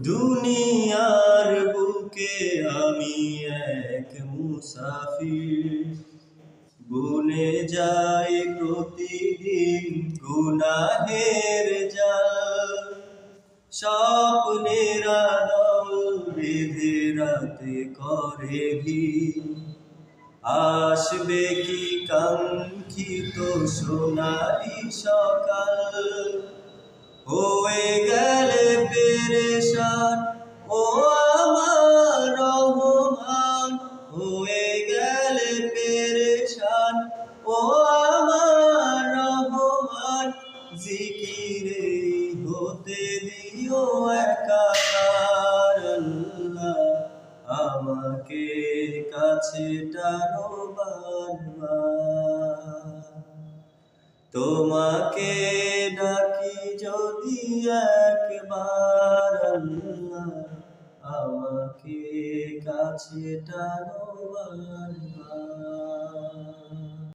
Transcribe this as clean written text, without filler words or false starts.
দুনিয়ার বুকে আমি এক মুসাফির, বনে যাই প্রতিদিন গুনাহের জাল। স্বপ্নের দল বেঁধে রাতে করে ভিড়, আসবে কি কাঙ্ক্ষিত সোনালি সকাল। হয়ে গেলে পেরেশান ও আমার রহমান, হয়ে গেলে পেরেশান ও আমার রহমান। জিকিরে হতে দিও একাকার আল্লাহ, আমাকে কাছে টানো বারবার। তোমাকে ডাকি যদি একবার আল্লাহ, আমাকে কাছে টানো বারবার।